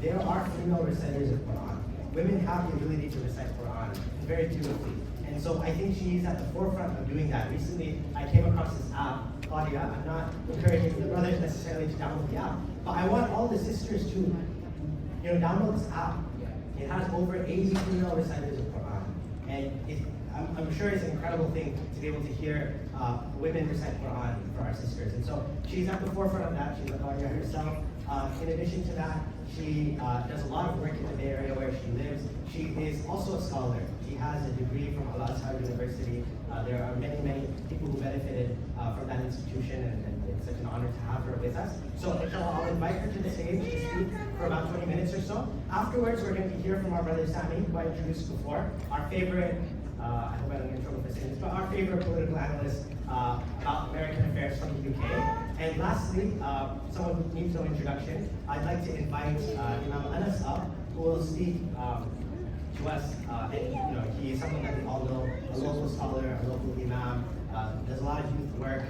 there are female reciters of Quran. Women have the ability to recite Quran very beautifully. And so I think she's at the forefront of doing that. Recently, I came across this app, Claudia. I'm not encouraging the brothers necessarily to download the app, but I want all the sisters to download this app. It has over 80 female reciters of Quran. And I'm sure it's an incredible thing to be able to hear women recite Quran for our sisters. And so she's at the forefront of that. She's a Claudia herself. In addition to that, she does a lot of work in the Bay Area where she lives. She is also a scholar. She has a degree from Al-Azhar University. There are many, many people who benefited from that institution, and it's such an honor to have her with us. So inshallah, I'll invite her to the stage to speak for about 20 minutes or so. Afterwards, we're going to hear from our brother Sami, who I introduced before, our favorite, I hope I don't get in trouble for saying this, but our favorite political analyst about American affairs from the UK. And lastly, someone who needs no introduction, I'd like to invite Imam Anas up, who will speak to us. He is someone that we all know, a local scholar, a local imam, does a lot of youth work,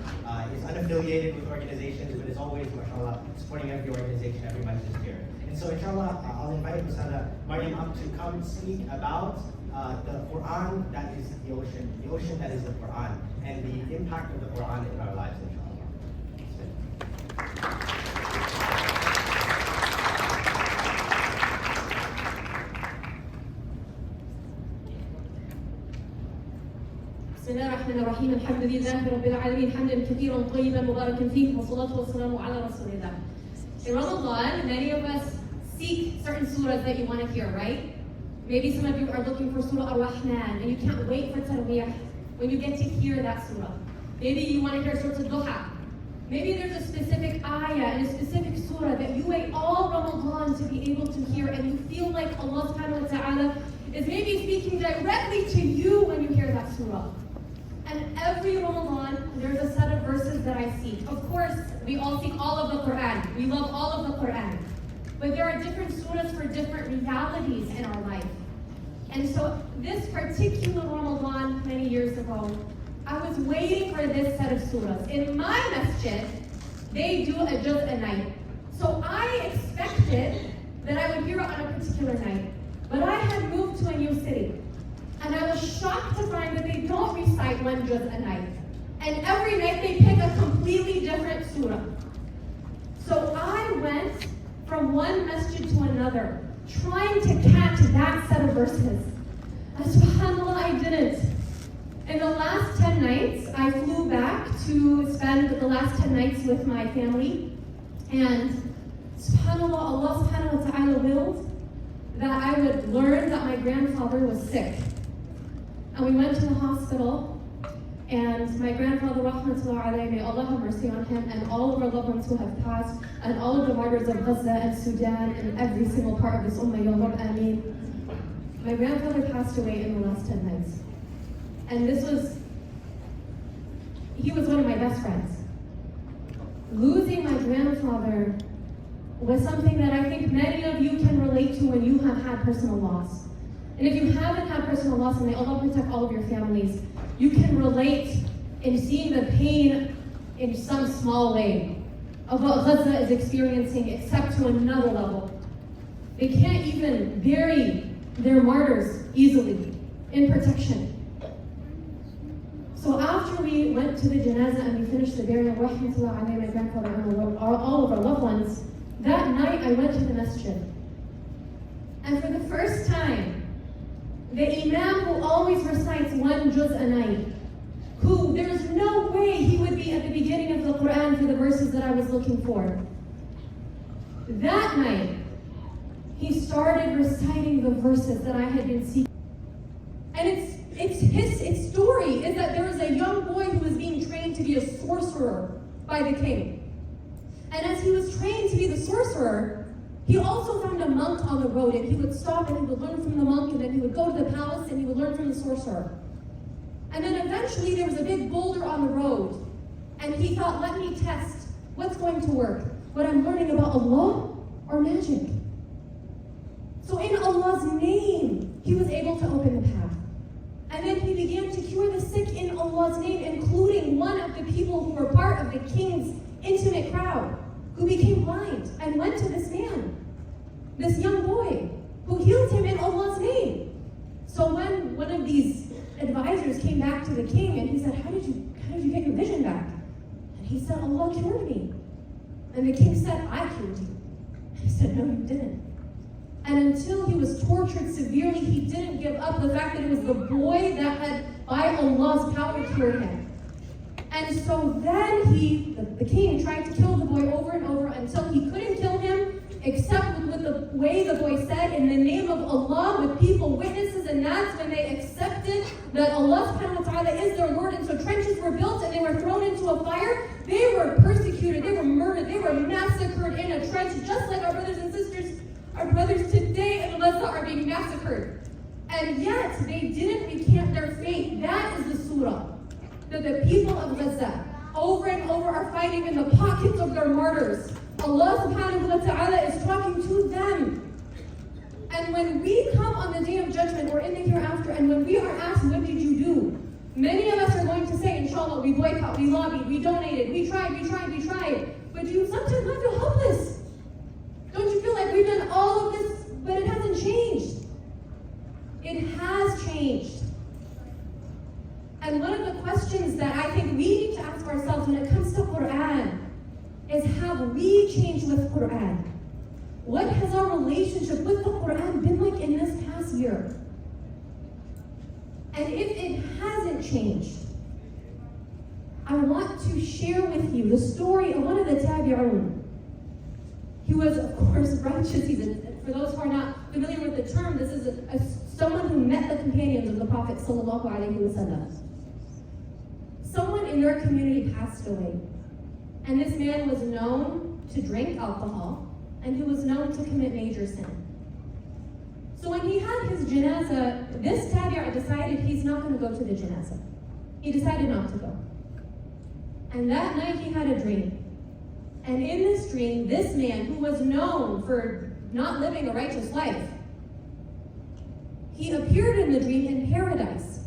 is unaffiliated with organizations, but is always, mashallah, supporting every organization, every masjid here. And so inshallah, I'll invite Usada Maryam up to come speak about the Quran that is the ocean that is the Quran, and the impact of the Quran in our lives, inshallah. بسم الله الرحمن الرحيم الحمد لله رب العالمين حمدا كثيرا طيبا مباركا فيه والصلاة والسلام على رسول الله. In Ramadan, many of us seek certain surahs that you want to hear, right? Maybe some of you are looking for Surah Ar-Rahman and you can't wait for Taraweeh when you get to hear that surah. Maybe you want to hear Surah Al-Duha. Maybe there's a specific ayah and a specific surah that you wait all Ramadan to be able to hear, and you feel like Allah subhanahu wa ta'ala is maybe speaking directly to you when you hear that surah. And every Ramadan, there's a set of verses that I seek. Of course, we all seek all of the Quran. We love all of the Quran. But there are different surahs for different realities in our life. And so this particular Ramadan, many years ago, I was waiting for this set of surahs. In my masjid, they do a juz a night. So I expected that I would hear it on a particular night. But I had moved to a new city. And I was shocked to find that they don't recite one juz a night. And every night they pick a completely different surah. So I went from one masjid to another, trying to catch that set of verses. And subhanAllah, I didn't. In the last 10 nights, I flew back to spend the last 10 nights with my family. And subhanAllah, Allah subhanahu wa ta'ala willed that I would learn that my grandfather was sick. And we went to the hospital, and my grandfather, rahmatullah alayhi, may Allah have mercy on him, and all of our loved ones who have passed, and all of the martyrs of Gaza and Sudan, and every single part of this ummah, ya Rabb, ameen. My grandfather passed away in the last 10 nights. And he was one of my best friends. Losing my grandfather was something that I think many of you can relate to when you have had personal loss. And if you haven't had personal loss, and may Allah protect all of your families, you can relate in seeing the pain in some small way of what Gaza is experiencing, except to another level. They can't even bury their martyrs easily in protection. So after we went to the janazah and we finished the burial, rahmatullah alayhi, my grandfather and all of our loved ones, that night I went to the masjid. And for the first time, the imam who always recites one juz a night, who there's no way he would be at the beginning of the Quran for the verses that I was looking for. That night, he started reciting the verses that I had been seeking. And its story is that there was a young boy who was being trained to be a sorcerer by the king. And as he was trained to be the sorcerer, he also found a monk on the road, and he would stop and he would learn from the monk, and then he would go to the palace and he would learn from the sorcerer. And then eventually there was a big boulder on the road, and he thought, let me test what's going to work, what I'm learning about Allah or magic. So in Allah's name, he was able to open the path. And then he began to cure the sick in Allah's name, including one of the people who were part of the king's intimate crowd, who became blind and went to this man. this young boy who healed him in Allah's name. So when one of these advisors came back to the king and he said, how did you get your vision back? And he said, Allah cured me. And the king said, I cured you. He said, no, you didn't. And until he was tortured severely, he didn't give up the fact that it was the boy that had, by Allah's power, cured him. And so then the king tried to kill the boy over and over until he couldn't kill him, except with the way the boy said, in the name of Allah, with people, witnesses, and that's when they accepted that Allah subhanahu wa ta'ala is their Lord. And so trenches were built and they were thrown into a fire. They were persecuted, they were murdered, they were massacred in a trench, just like our brothers and sisters, our brothers today in Gaza are being massacred. And yet, they didn't recant their faith. That is the surah that the people of Gaza over and over are fighting in the pockets of their martyrs. Allah subhanahu wa ta'ala is talking to them. And when we come on the day of judgment or in the hereafter, and when we are asked, what did you do? Many of us are going to say, inshallah, we boycott, we lobbied, we donated, we tried. But do you sometimes not feel helpless? Don't you feel like we've done all of this, but it hasn't changed? It has changed. And one of the questions that I think we need to ask ourselves when it comes to Quran is, have we changed with Quran? What has our relationship with the Quran been like in this past year? And if it hasn't changed, I want to share with you the story of one of the Tabi'un. He was, of course, righteous. For those who are not familiar with the term, this is someone who met the companions of the Prophet sallallahu alaihi wasallam. Someone in their community passed away, and this man was known to drink alcohol, and he was known to commit major sin. So when he had his janazah, this tabi'a decided he's not going to go to the janazah. He decided not to go. And that night he had a dream. And in this dream, this man, who was known for not living a righteous life, he appeared in the dream in paradise.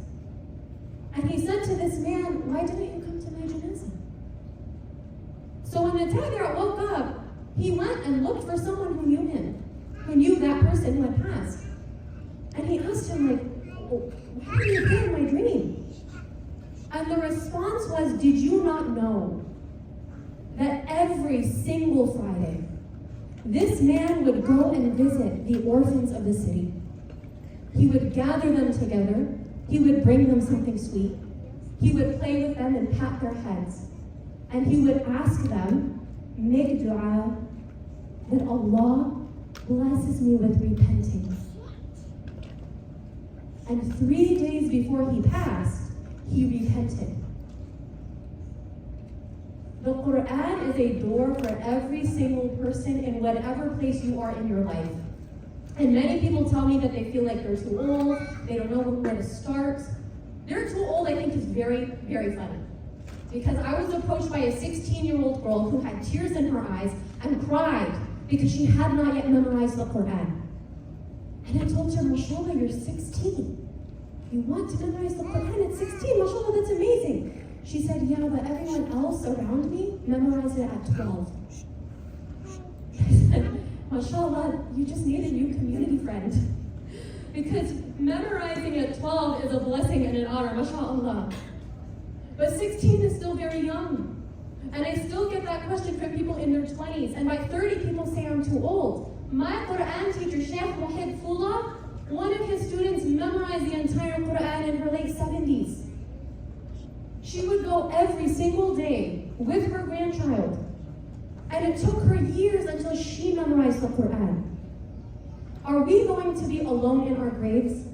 And he said to this man, why didn't you come to my janazah? So when the tabi'a woke up, he went and looked for someone who knew him, who knew that person who had passed. And he asked him, why did you appear in my dream? And the response was, did you not know that every single Friday, this man would go and visit the orphans of the city? He would gather them together. He would bring them something sweet. He would play with them and pat their heads. And he would ask them, make dua that Allah blesses me with repenting. And 3 days before he passed, he repented. The Quran is a door for every single person in whatever place you are in your life. And many people tell me that they feel like they're too old, they don't know where to start. They're too old, I think, is very, very funny. Because I was approached by a 16-year-old girl who had tears in her eyes and cried because she had not yet memorized the Quran. And I told her, mashallah, you're 16. You want to memorize the Quran at 16? Mashallah, that's amazing. She said, yeah, but everyone else around me memorized it at 12. I said, mashallah, you just need a new community friend. Because memorizing at 12 is a blessing and an honor, mashallah. But 16 is still very young. And I still get that question from people in their 20s. And by 30, people say I'm too old. My Quran teacher, Sheikh Wahid Fullah, one of his students memorized the entire Quran in her late 70s. She would go every single day with her grandchild. And it took her years until she memorized the Quran. Are we going to be alone in our graves?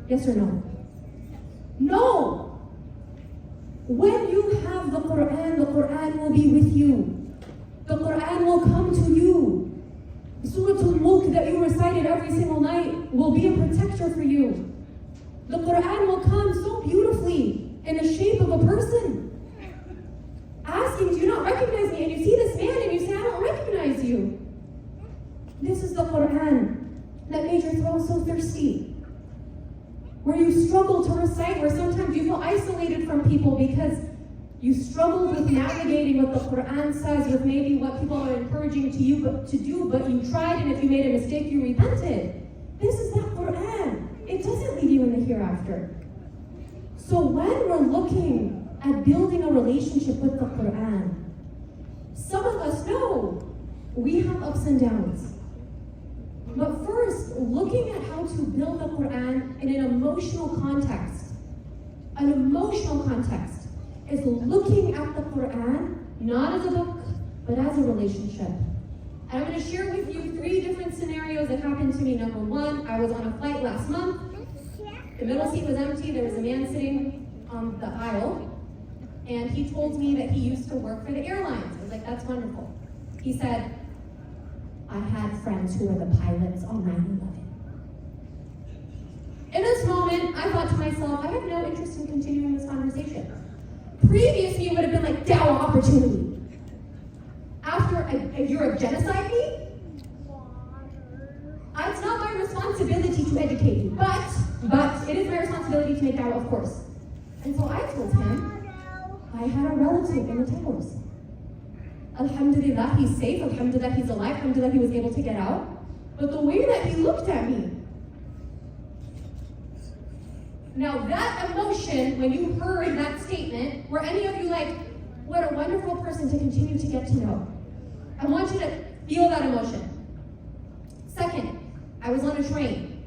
Yes or no? No! When you have the Quran will be with you. The Quran will come to you. Surah Al-Mulk that you recited every single night will be a protector for you. The Quran will come so beautifully in the shape of a person, asking, do you not recognize me? And you see this man and you say, I don't recognize you. This is the Quran that made your throat so thirsty, where you struggle to recite, where sometimes you feel isolated from people because You struggled with navigating what the Quran says, with maybe what people are encouraging you to do, but you tried, and if you made a mistake, you repented. This is that Quran. It doesn't leave you in the hereafter. So when we're looking at building a relationship with the Quran, some of us know we have ups and downs. But first, looking at how to build the Quran in an emotional context. An emotional context is looking at the Quran not as a book, but as a relationship. And I'm going to share with you 3 different scenarios that happened to me. Number 1, I was on a flight last month. The middle seat was empty. There was a man sitting on the aisle, and he told me that he used to work for the airlines. I was like, that's wonderful. He said, I had friends who were the pilots on 9/11. In this moment, I thought to myself, I have no interest in continuing this conversation. Previous me would have been like, dawah opportunity. After a year of genocide me, it's not my responsibility to educate you, but it is my responsibility to make dawah, of course. And so I told him, I had a relative in the towers. Alhamdulillah, he's safe. Alhamdulillah, he's alive. Alhamdulillah, he was able to get out. But the way that he looked at me, now that emotion, when you heard that statement, were any of you like, what a wonderful person to continue to get to know? I want you to feel that emotion. Second, I was on a train.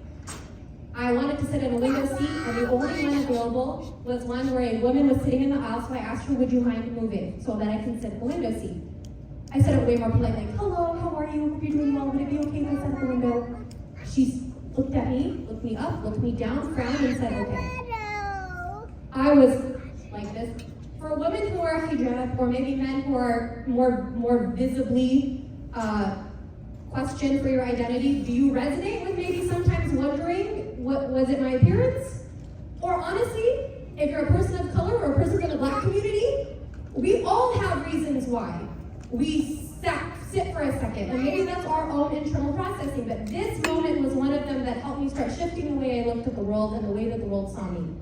I wanted to sit in a window seat, and the only one available was one where a woman was sitting in the aisle, so I asked her, would you mind moving so that I can sit in the window seat? I said it way more polite, like, hello, how are you? Hope you're doing well. Would it be okay if I sat at the window? She looked at me, looked me up, looked me down, frowned, and said, okay. I was like this. For women who are hijab, or maybe men who are more visibly questioned for your identity, do you resonate with maybe sometimes wondering, what was it my appearance? Or honestly, if you're a person of color or a person from the Black community, we all have reasons why we sit for a second, and maybe that's our own internal processing, but this moment was one of them that helped me start shifting the way I looked at the world and the way that the world saw me.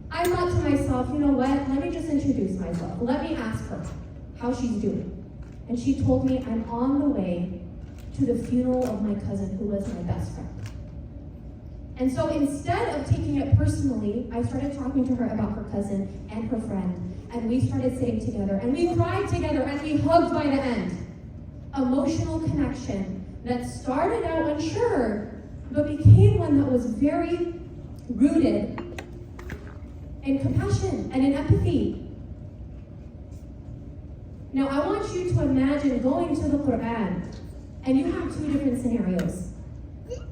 I thought to myself, you know what, let me just introduce myself. Let me ask her how she's doing. And she told me, I'm on the way to the funeral of my cousin who was my best friend. And so instead of taking it personally, I started talking to her about her cousin and her friend, and we started sitting together, and we cried together, and we hugged by the end. Emotional connection that started out unsure, but became one that was very rooted in compassion and in empathy. Now I want you to imagine going to the Quran, and you have 2 different scenarios.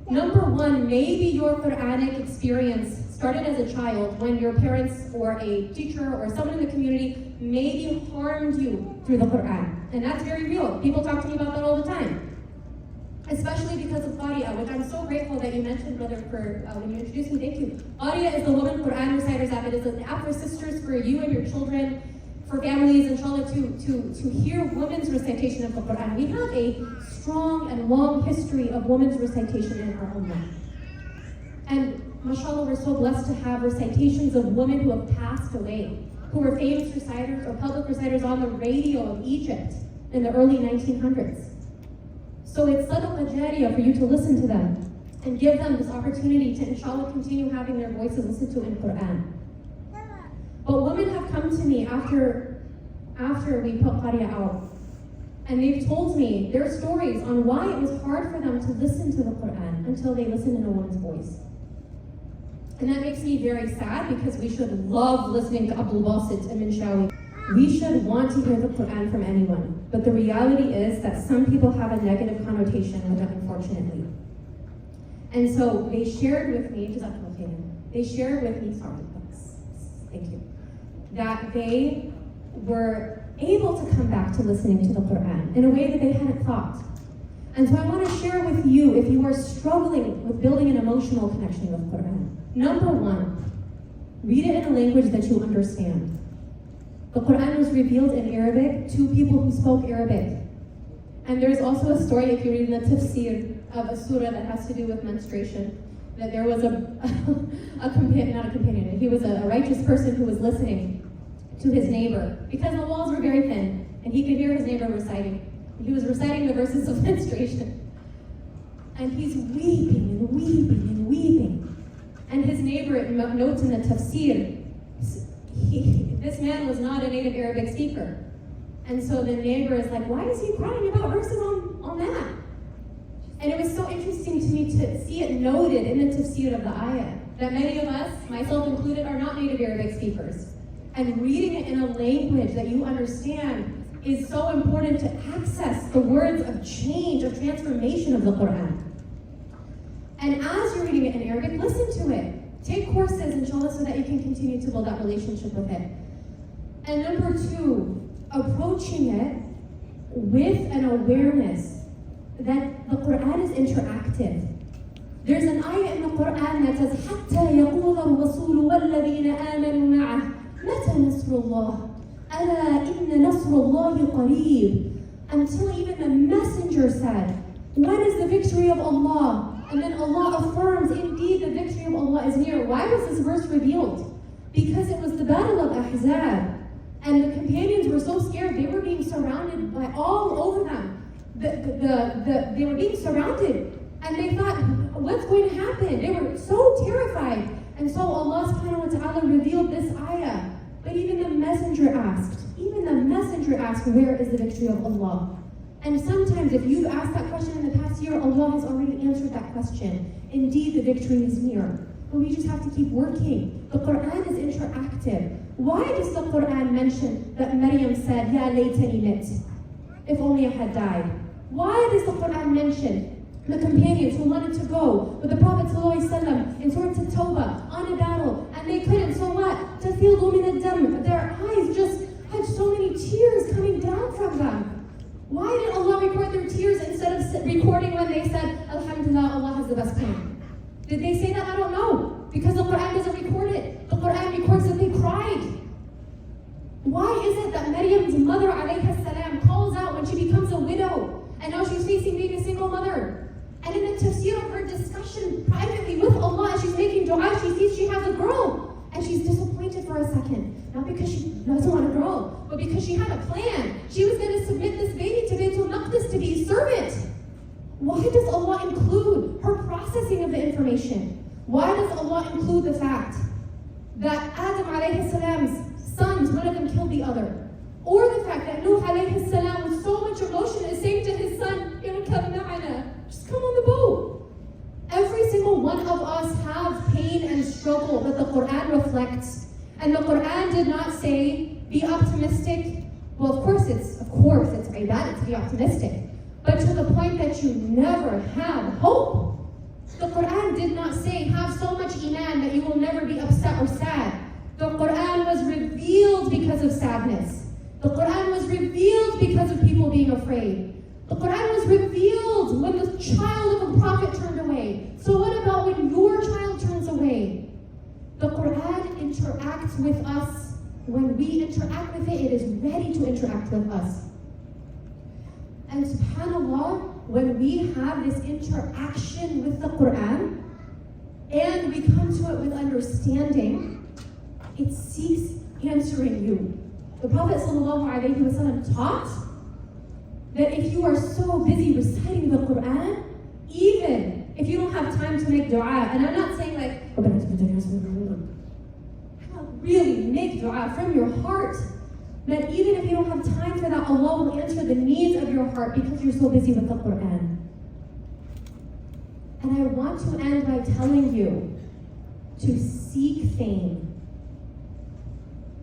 Number 1, maybe your Quranic experience started as a child when your parents or a teacher or someone in the community maybe harmed you through the Quran. And that's very real. People talk to me about that all the time. Especially because of Qariya, which I'm so grateful that you mentioned, brother, for when you introduced me, thank you. Qariya is the Women Quran Reciters app. It is an app for sisters, for you and your children, for families, inshallah, to hear women's recitation of the Quran. We have a strong and long history of women's recitation in our ummah. And mashallah, we're so blessed to have recitations of women who have passed away, who were famous reciters or public reciters on the radio of Egypt in the early 1900s. So it's sadaqah jariyah for you to listen to them and give them this opportunity to, inshallah, continue having their voices listened to in Quran. But women have come to me after we put Qariya out, and they've told me their stories on why it was hard for them to listen to the Quran until they listened in a woman's voice. And that makes me very sad, because we should love listening to Abdul Basit and Minshawi. We should want to hear the Quran from anyone. But the reality is that some people have a negative connotation with it, unfortunately. And so they shared with me, thank you, that they were able to come back to listening to the Quran in a way that they hadn't thought. And so I want to share with you, if you are struggling with building an emotional connection with Quran, number 1, read it in a language that you understand. The Quran was revealed in Arabic to people who spoke Arabic. And there's also a story, if you read the tafsir of a surah that has to do with menstruation, that there was he was a righteous person who was listening to his neighbor because the walls were very thin and he could hear his neighbor reciting. He was reciting the verses of menstruation. And he's weeping and weeping and weeping. And his neighbor notes in the tafsir, this man was not a native Arabic speaker. And so the neighbor is like, why is he crying about verses on that? And it was so interesting to me to see it noted in the tafsir of the ayah that many of us, myself included, are not native Arabic speakers. And reading it in a language that you understand is so important to access the words of change, of transformation of the Quran. And as you're reading it in Arabic, listen to it. Take courses, inshallah, so that you can continue to build that relationship with it. And number two, approaching it with an awareness that the Quran is interactive. There's an ayah in the Quran that says, حَتَّى يَقُولَ الرَّسُولُ وَالَّذِينَ آمَنُوا مَعَهُ مَتَى نَصْرُ اللَّهِ أَلَا إِنَّ نَصْرَ اللَّهِ قَرِيبٌ. Until even the messenger said, when is the victory of Allah? And then Allah affirms, indeed the victory of Allah is near. Why was this verse revealed? Because it was the battle of Ahzab. And the companions were so scared, they were being surrounded by all over them. They were being surrounded. And they thought, what's going to happen? They were so terrified. And so Allah subhanahu wa ta'ala revealed this ayah. But even the messenger asked, where is the victory of Allah? And sometimes if you've asked that question in the past year, Allah has already answered that question. Indeed, the victory is near. But we just have to keep working. The Quran is interactive. Why does the Quran mention that Maryam said, Ya laytani mit, if only I had died? Why does the Quran mention the companions who wanted to go with the Prophet ﷺ in Surah At-Tawbah on a battle, and they couldn't, so what? تَفِيضُ مِنَ الدَّمِ. Their eyes just had so many tears coming down from them. Why did Allah record their tears instead of recording when they said, Alhamdulillah, Allah has the best plan? Did they say that? I don't know. Because the Quran doesn't record it. The Quran records that they cried. Why is it that Maryam's mother, alayha salam, calls out when she becomes a widow, and now she's facing being a single mother? And in the tafsir of her discussion privately with Allah, as she's making dua, she sees she has a girl. And she's disappointed for a second. Not because she doesn't want a girl, but because she had a plan. She was going to submit this baby to Baytul Maqdis to be a servant. Why does Allah include her processing of the information? Why does Allah include the fact that Adam alayhi salam's sons, one of them killed the other? Or the fact that Nuh alayhi salam, with so much emotion, is saying to his son, just come on the boat. Every single one of us have pain and struggle that the Quran reflects. And the Quran did not say, be optimistic. Well, of course it's ibadah to be optimistic. But to the point that you never have hope. The Quran did not say, have so much iman that you will never be upset or sad. The Quran was revealed because of sadness. The Quran was revealed because of people being afraid. The Quran was revealed when the child of a prophet turned away. So what about when your child turns away? The Quran interacts with us. When we interact with it, it is ready to interact with us. And subhanAllah, when we have this interaction with the Quran, and we come to it with understanding, it seeks answering you. The Prophet ﷺ taught that if you are so busy reciting the Quran, even if you don't have time to make dua, and I'm not saying like, really make dua from your heart, that even if you don't have time for that, Allah will answer the needs of your heart because you're so busy with the Quran. And I want to end by telling you to seek fame.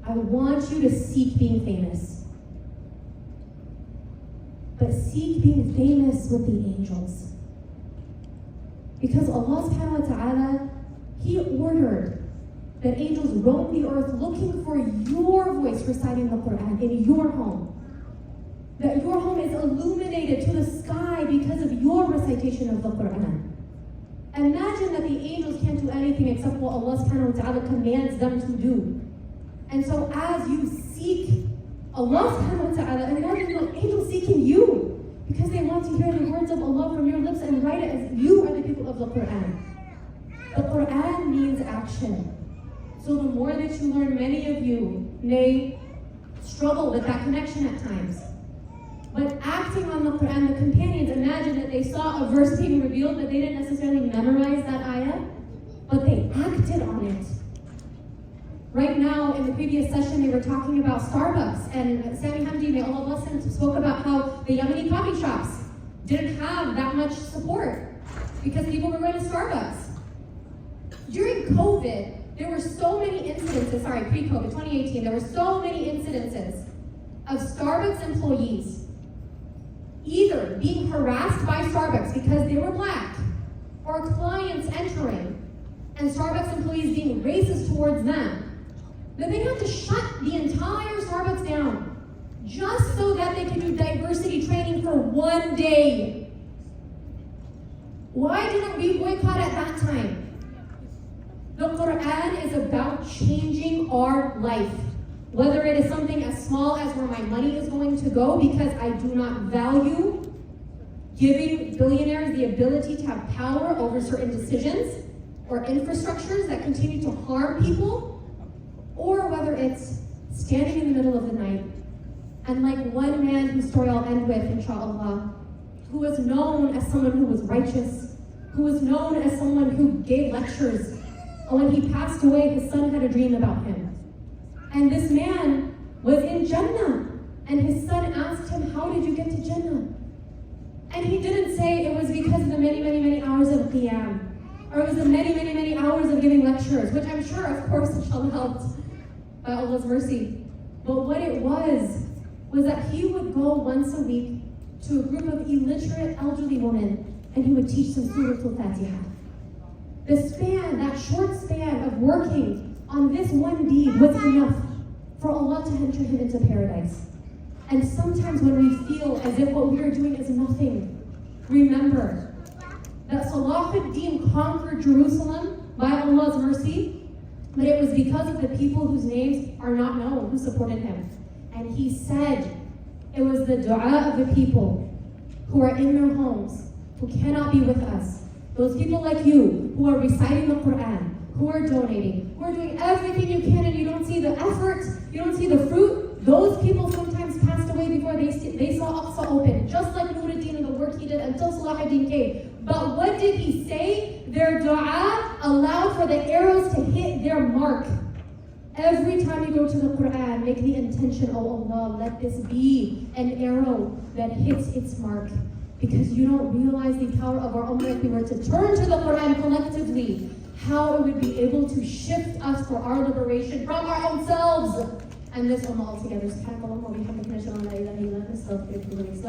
I want you to seek being famous. But seek being famous with the angels. Because Allah subhanahu wa ta'ala, He ordered that angels roam the earth looking for your voice reciting the Quran in your home. That your home is illuminated to the sky because of your recitation of the Quran. Imagine that the angels can't do anything except what Allah subhanahu wa ta'ala commands them to do. And so as you seek Allah subhanahu wa ta'ala, imagine the angels seeking you because they want to hear the words of Allah from your lips and write it as you are the people of the Quran. The Quran means action. So the more that you learn, many of you, nay, struggle with that connection at times. But acting on the Quran, the companions, imagine that they saw a verse being revealed, but they didn't necessarily memorize that ayah, but they acted on it. Right now, in the previous session, they were talking about Starbucks, and Sami Hamdi, may Allah bless him, spoke about how the Yemeni coffee shops didn't have that much support because people were going to Starbucks. During COVID, there were so many incidences, pre-COVID, 2018, there were so many incidences of Starbucks employees either being harassed by Starbucks because they were black, or clients entering and Starbucks employees being racist towards them, that they had to shut the entire Starbucks down just so that they could do diversity training for 1 day. Why didn't we boycott at that time? The Quran is about changing our life. Whether it is something as small as where my money is going to go, because I do not value giving billionaires the ability to have power over certain decisions or infrastructures that continue to harm people, or whether it's standing in the middle of the night and like one man whose story I'll end with, inshallah, who was known as someone who was righteous, who was known as someone who gave lectures, and when he passed away, his son had a dream about him. And this man was in Jannah. And his son asked him, how did you get to Jannah? And he didn't say it was because of the many, many, many hours of qiyam, or it was the many, many, many hours of giving lectures, which I'm sure, of course, inshallah, helped by Allah's mercy. But what it was that he would go once a week to a group of illiterate elderly women, and he would teach them Surah Al-Fatiha. The span, that short span of working on this one deed was enough for Allah to enter him into paradise. And sometimes when we feel as if what we are doing is nothing, remember that Salahuddin conquered Jerusalem by Allah's mercy, but it was because of the people whose names are not known who supported him. And he said it was the dua of the people who are in their homes, who cannot be with us. Those people like you who are reciting the Quran, who are donating, who are doing everything you can, and you don't see the effort, you don't see the fruit. Those people sometimes passed away before they saw Aqsa open, just like Nuruddin and the work he did until Salahuddin came. But what did he say? Their dua allowed for the arrows to hit their mark. Every time you go to the Quran, make the intention, oh Allah, let this be an arrow that hits its mark. Because you don't realize the power of our ummah if we were to turn to the Quran collectively, how it would be able to shift us for our liberation from our own selves and this ummah altogether. SubhanAllah wa bihamdihi, ashhadu an la ilaha illa anta, astaghfiruka wa atubu ilayk.